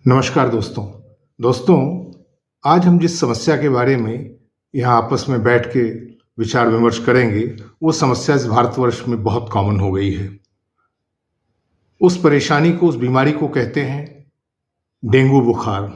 नमस्कार दोस्तों आज हम जिस समस्या के बारे में यहाँ आपस में बैठ के विचार विमर्श करेंगे वो समस्या इस भारतवर्ष में बहुत कॉमन हो गई है। उस परेशानी को, उस बीमारी को कहते हैं डेंगू बुखार।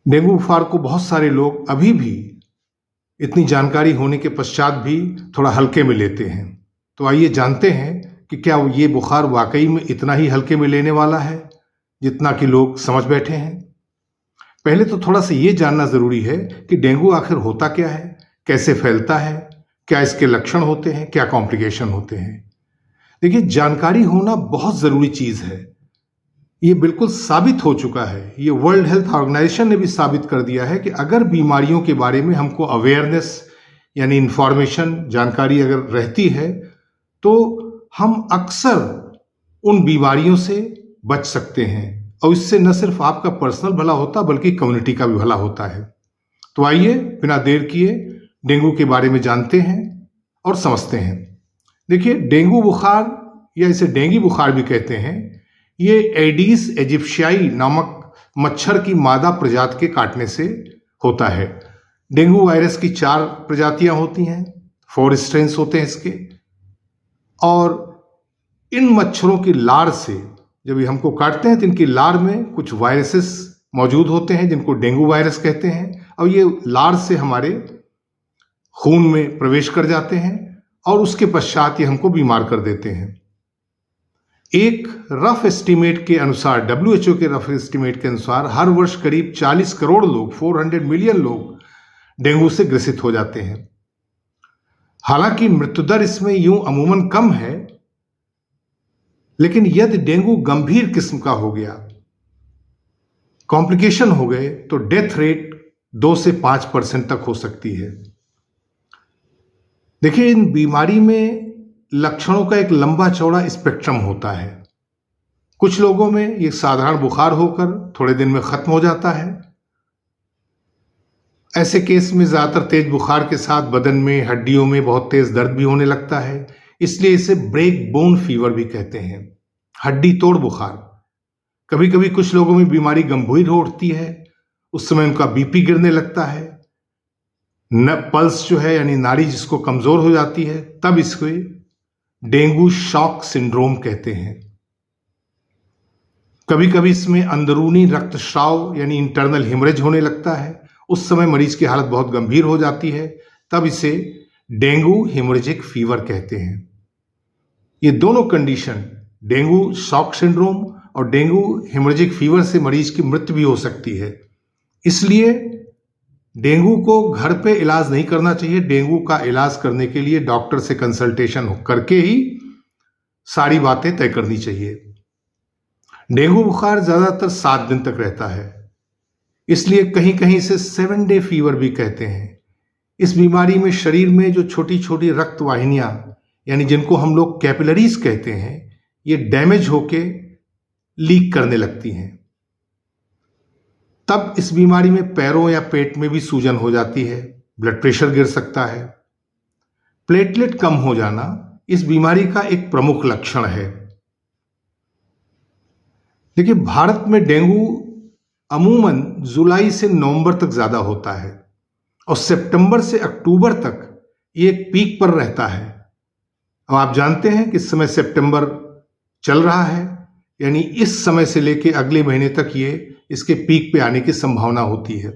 डेंगू बुखार को बहुत सारे लोग अभी भी इतनी जानकारी होने के पश्चात भी थोड़ा हल्के में लेते हैं। तो आइए जानते हैं कि क्या ये बुखार वाकई में इतना ही हल्के में लेने वाला है जितना कि लोग समझ बैठे हैं। पहले तो थोड़ा सा ये जानना जरूरी है कि डेंगू आखिर होता क्या है, कैसे फैलता है, क्या इसके लक्षण होते हैं, क्या कॉम्प्लिकेशन होते हैं। देखिए, जानकारी होना बहुत जरूरी चीज है। ये बिल्कुल साबित हो चुका है, ये वर्ल्ड हेल्थ ऑर्गेनाइजेशन ने भी साबित कर दिया है कि अगर बीमारियों के बारे में हमको अवेयरनेस यानी इंफॉर्मेशन, जानकारी अगर रहती है तो हम अक्सर उन बीमारियों से बच सकते हैं और इससे न सिर्फ आपका पर्सनल भला होता बल्कि कम्युनिटी का भी भला होता है। तो आइए बिना देर किए डेंगू के बारे में जानते हैं और समझते हैं। देखिए, डेंगू बुखार या इसे डेंगी बुखार भी कहते हैं, ये एडिस एजिप्शियाई नामक मच्छर की मादा प्रजाति के काटने से होता है। डेंगू वायरस की 4 प्रजातियां होती हैं, 4 स्ट्रेन्स होते हैं इसके। और इन मच्छरों की लार से जब ये हमको काटते हैं तो इनकी लार में कुछ वायरसेस मौजूद होते हैं जिनको डेंगू वायरस कहते हैं, और ये लार से हमारे खून में प्रवेश कर जाते हैं और उसके पश्चात ये हमको बीमार कर देते हैं। एक रफ एस्टीमेट के अनुसार, WHO के रफ एस्टीमेट के अनुसार, हर वर्ष करीब 40 करोड़ लोग, 400 मिलियन लोग डेंगू से ग्रसित हो जाते हैं। हालांकि मृत्युदर इसमें यूं अमूमन कम है, लेकिन यदि डेंगू गंभीर किस्म का हो गया, कॉम्प्लिकेशन हो गए, तो डेथ रेट 2 से 5% तक हो सकती है। देखिए, इन बीमारी में लक्षणों का एक लंबा चौड़ा स्पेक्ट्रम होता है। कुछ लोगों में ये साधारण बुखार होकर थोड़े दिन में खत्म हो जाता है। ऐसे केस में ज्यादातर तेज बुखार के साथ बदन में, हड्डियों में बहुत तेज दर्द भी होने लगता है, इसलिए इसे ब्रेक बोन फीवर भी कहते हैं, हड्डी तोड़ बुखार। कभी कभी कुछ लोगों में बीमारी गंभीर हो उठती है, उस समय उनका बीपी गिरने लगता है, पल्स जो है यानी नाड़ी जिसको कमजोर हो जाती है, तब इसको डेंगू शॉक सिंड्रोम कहते हैं। कभी कभी इसमें अंदरूनी रक्तस्राव यानी इंटरनल हिमरेज होने लगता है, उस समय मरीज की हालत बहुत गंभीर हो जाती है, तब इसे डेंगू हिमोरेजिक फीवर कहते हैं। ये दोनों कंडीशन, डेंगू शॉक सिंड्रोम और डेंगू हिमोरेजिक फीवर से मरीज की मृत्यु भी हो सकती है। इसलिए डेंगू को घर पे इलाज नहीं करना चाहिए। डेंगू का इलाज करने के लिए डॉक्टर से कंसल्टेशन करके ही सारी बातें तय करनी चाहिए। डेंगू बुखार ज्यादातर 7 दिन तक रहता है, इसलिए कहीं कहीं इसे 7 डे फीवर भी कहते हैं। इस बीमारी में शरीर में जो छोटी छोटी रक्त वाहिनियां यानी जिनको हम लोग कैपिलरीज कहते हैं, ये डैमेज होके लीक करने लगती हैं। तब इस बीमारी में पैरों या पेट में भी सूजन हो जाती है, ब्लड प्रेशर गिर सकता है। प्लेटलेट कम हो जाना इस बीमारी का एक प्रमुख लक्षण है। देखिए, भारत में डेंगू अमूमन जुलाई से नवंबर तक ज्यादा होता है और सितंबर से अक्टूबर तक ये एक पीक पर रहता है। अब आप जानते हैं कि इस समय सितंबर चल रहा है, यानी इस समय से लेकर अगले महीने तक ये इसके पीक पे आने की संभावना होती है।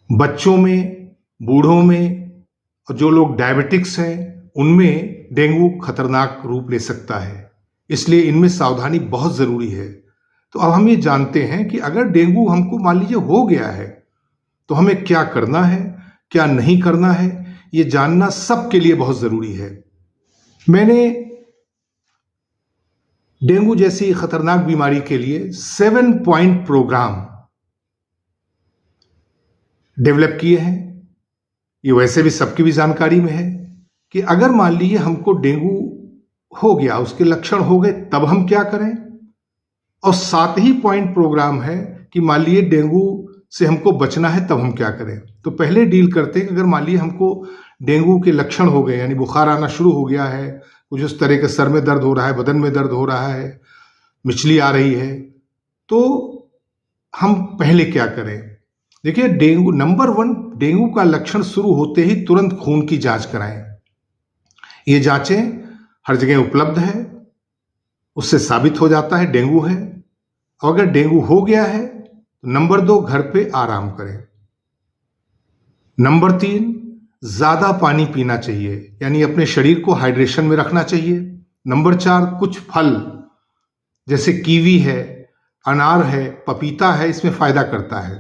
बच्चों में, बूढ़ों में और जो लोग डायबिटिक्स हैं उनमें डेंगू खतरनाक रूप ले सकता है, इसलिए इनमें सावधानी बहुत जरूरी है। तो अब हम ये जानते हैं कि अगर डेंगू हमको मान लीजिए हो गया है तो हमें क्या करना है, क्या नहीं करना है, ये जानना सबके लिए बहुत जरूरी है। मैंने डेंगू जैसी खतरनाक बीमारी के लिए 7 पॉइंट प्रोग्राम डेवलप किए हैं। ये वैसे भी सबकी भी जानकारी में है कि अगर मान लीजिए हमको डेंगू हो गया, उसके लक्षण हो गए, तब हम क्या करें। और 7 ही पॉइंट प्रोग्राम है कि मान लीजिए डेंगू से हमको बचना है तब हम क्या करें। तो पहले डील करते हैं कि अगर मान लीजिए हमको डेंगू के लक्षण हो गए, यानी बुखार आना शुरू हो गया है, कुछ उस तरह के सर में दर्द हो रहा है, बदन में दर्द हो रहा है, मिचली आ रही है, तो हम पहले क्या करें? देखिए, डेंगू नंबर 1, डेंगू का लक्षण शुरू होते ही तुरंत खून की जांच कराएं। ये जांचें हर जगह उपलब्ध है, उससे साबित हो जाता है डेंगू है। और अगर डेंगू हो गया है तो नंबर 2, घर पे आराम करें। नंबर 3, ज्यादा पानी पीना चाहिए, यानी अपने शरीर को हाइड्रेशन में रखना चाहिए। नंबर 4, कुछ फल जैसे कीवी है, अनार है, पपीता है, इसमें फायदा करता है।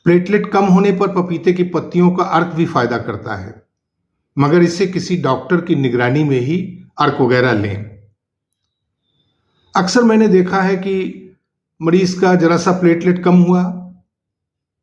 प्लेटलेट कम होने पर पपीते की पत्तियों का अर्क भी फायदा करता है, मगर इसे किसी डॉक्टर की निगरानी में ही अर्क वगैरह लें। अक्सर मैंने देखा है कि मरीज का जरा सा प्लेटलेट कम हुआ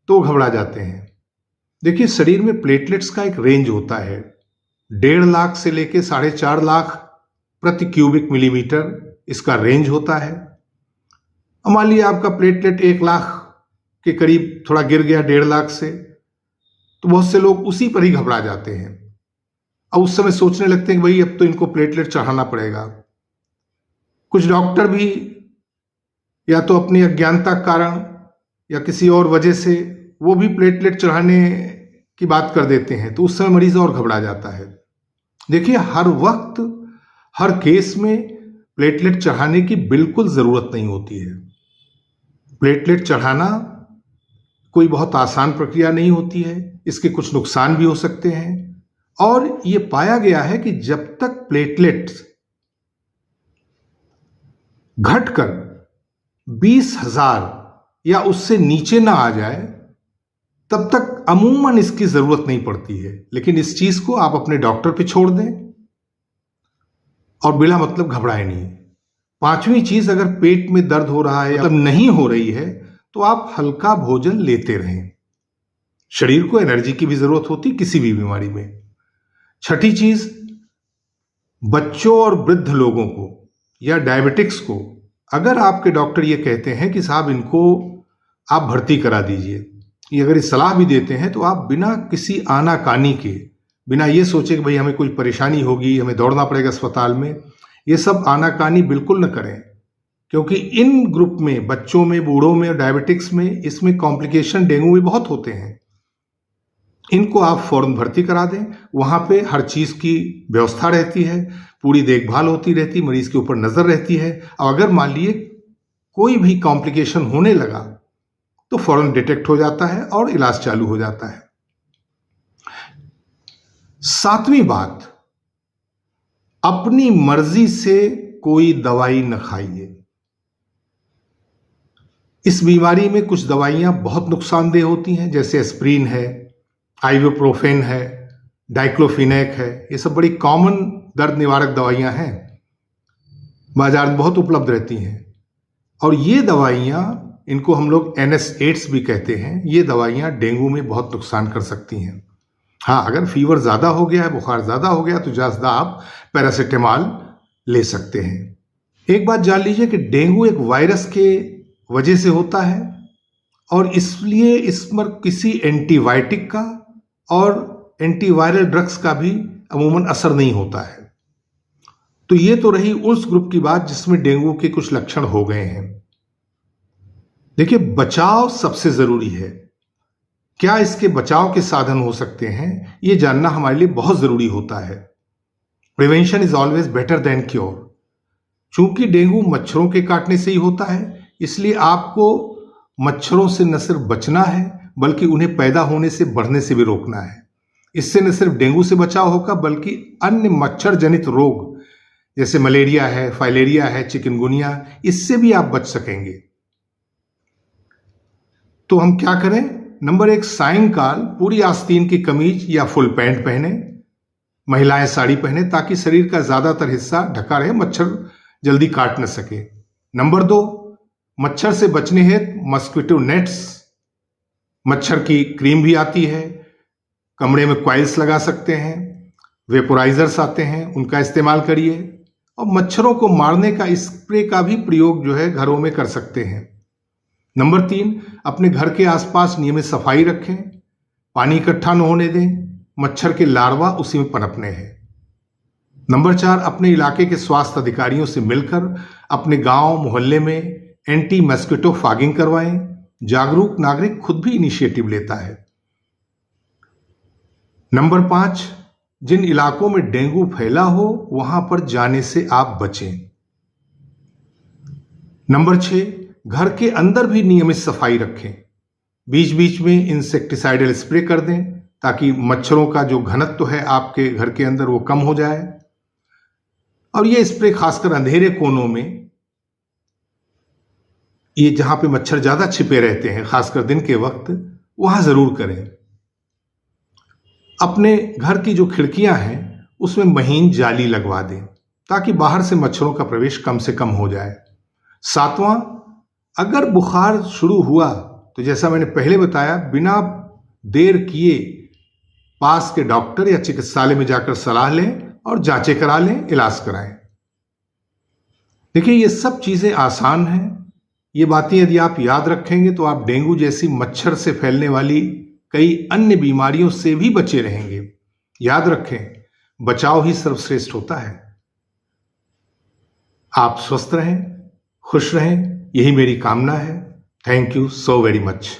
तो घबरा जाते हैं। देखिए, शरीर में प्लेटलेट्स का एक रेंज होता है, 1.5 लाख से लेके 4.5 लाख प्रति क्यूबिक मिलीमीटर इसका रेंज होता है। मान लीजिए आपका प्लेटलेट 1 लाख के करीब थोड़ा गिर गया 1.5 लाख से, तो बहुत से लोग उसी पर ही घबरा जाते हैं। अब उस समय सोचने लगते हैं कि भाई अब तो इनको प्लेटलेट चढ़ाना पड़ेगा। कुछ डॉक्टर भी या तो अपनी अज्ञानता के कारण या किसी और वजह से वो भी प्लेटलेट चढ़ाने की बात कर देते हैं, तो उस समय मरीज और घबरा जाता है। देखिए, हर वक्त हर केस में प्लेटलेट चढ़ाने की बिल्कुल जरूरत नहीं होती है। प्लेटलेट चढ़ाना कोई बहुत आसान प्रक्रिया नहीं होती है, इसके कुछ नुकसान भी हो सकते हैं। और ये पाया गया है कि जब तक प्लेटलेट्स घटकर 20,000 या उससे नीचे ना आ जाए तब तक अमूमन इसकी जरूरत नहीं पड़ती है। लेकिन इस चीज को आप अपने डॉक्टर पे छोड़ दें और बिना मतलब घबराए नहीं। 5वीं चीज, अगर पेट में दर्द हो रहा है या मतलब नहीं हो रही है तो आप हल्का भोजन लेते रहें। शरीर को एनर्जी की भी जरूरत होती किसी भी बीमारी में। 6ठी चीज, बच्चों और वृद्ध लोगों को या डायबिटिक्स को अगर आपके डॉक्टर ये कहते हैं कि साहब इनको आप भर्ती करा दीजिए, ये अगर इस सलाह भी देते हैं, तो आप बिना किसी आनाकानी के, बिना ये सोचे कि भाई हमें कोई परेशानी होगी, हमें दौड़ना पड़ेगा अस्पताल में, ये सब आनाकानी बिल्कुल न करें। क्योंकि इन ग्रुप में, बच्चों में, बूढ़ों में और डायबिटिक्स में, इसमें कॉम्प्लिकेशन डेंगू में बहुत होते हैं। इनको आप फौरन भर्ती करा दें। वहां पे हर चीज की व्यवस्था रहती है, पूरी देखभाल होती रहती, मरीज के ऊपर नजर रहती है। और अगर मान लीजिए कोई भी कॉम्प्लिकेशन होने लगा तो फौरन डिटेक्ट हो जाता है और इलाज चालू हो जाता है। 7वीं बात, अपनी मर्जी से कोई दवाई न खाइए। इस बीमारी में कुछ दवाइयां बहुत नुकसानदेह होती हैं, जैसे एस्प्रिन है, आइबुप्रोफेन है, डाइक्लोफिनेक है। ये सब बड़ी कॉमन दर्द निवारक दवाइयां हैं, बाजार में बहुत उपलब्ध रहती हैं। और ये दवाइयां, इनको हम लोग NSAIDs भी कहते हैं, ये दवाइयां डेंगू में बहुत नुकसान कर सकती हैं। हाँ, अगर फीवर ज़्यादा हो गया है, बुखार ज़्यादा हो गया, तो ज़्यादा आप पैरासीटामोल ले सकते हैं। एक बात जान लीजिए कि डेंगू एक वायरस के वजह से होता है और इसलिए इस पर किसी एंटीबायोटिक का और एंटीवायरल ड्रग्स का भी अमूमन असर नहीं होता है। तो ये तो रही उस ग्रुप की बात जिसमें डेंगू के कुछ लक्षण हो गए हैं। देखिए, बचाव सबसे जरूरी है। क्या इसके बचाव के साधन हो सकते हैं, ये जानना हमारे लिए बहुत जरूरी होता है। Prevention is always better than cure. चूंकि डेंगू मच्छरों के काटने से ही होता है, इसलिए आपको मच्छरों से न सिर्फ बचना है बल्कि उन्हें पैदा होने से, बढ़ने से भी रोकना है। इससे न सिर्फ डेंगू से बचाव होगा बल्कि अन्य मच्छर जनित रोग जैसे मलेरिया है, फाइलेरिया है, चिकनगुनिया, इससे भी आप बच सकेंगे। तो हम क्या करें? नंबर 1, सायंकाल पूरी आस्तीन की कमीज या फुल पैंट पहने। महिलाएं साड़ी पहने ताकि शरीर का ज्यादातर हिस्सा ढका रहे, मच्छर जल्दी काट न सके। नंबर 2, मच्छर से बचने हेतु मस्किटो नेट्स, मच्छर की क्रीम भी आती है, कमरे में कॉइल्स लगा सकते हैं, वेपोराइजर्स आते हैं, उनका इस्तेमाल करिए। और मच्छरों को मारने का स्प्रे का भी प्रयोग जो है घरों में कर सकते हैं। नंबर 3, अपने घर के आसपास नियमित सफाई रखें, पानी इकट्ठा न होने दें, मच्छर के लार्वा उसी में पनपने हैं। नंबर 4, अपने इलाके के स्वास्थ्य अधिकारियों से मिलकर अपने गांव मोहल्ले में एंटी मस्किटो फॉगिंग करवाएं। जागरूक नागरिक खुद भी इनिशिएटिव लेता है। नंबर 5, जिन इलाकों में डेंगू फैला हो वहां पर जाने से आप बचें। नंबर 6, घर के अंदर भी नियमित सफाई रखें। बीच बीच में इंसेक्टिसाइडल स्प्रे कर दें ताकि मच्छरों का जो घनत्व है आपके घर के अंदर वो कम हो जाए। और ये स्प्रे खासकर अंधेरे कोनों में, ये जहां पे मच्छर ज्यादा छिपे रहते हैं खासकर दिन के वक्त, वहां जरूर करें। अपने घर की जो खिड़कियां हैं उसमें महीन जाली लगवा दें ताकि बाहर से मच्छरों का प्रवेश कम से कम हो जाए। 7वां, अगर बुखार शुरू हुआ तो जैसा मैंने पहले बताया, बिना देर किए पास के डॉक्टर या चिकित्सालय में जाकर सलाह लें और जांचें करा लें, इलाज कराएं। देखिए, ये सब चीजें आसान हैं। ये बातें यदि आप याद रखेंगे तो आप डेंगू जैसी मच्छर से फैलने वाली कई अन्य बीमारियों से भी बचे रहेंगे। याद रखें, बचाव ही सर्वश्रेष्ठ होता है। आप स्वस्थ रहें, खुश रहें, यही मेरी कामना है। Thank you so very much.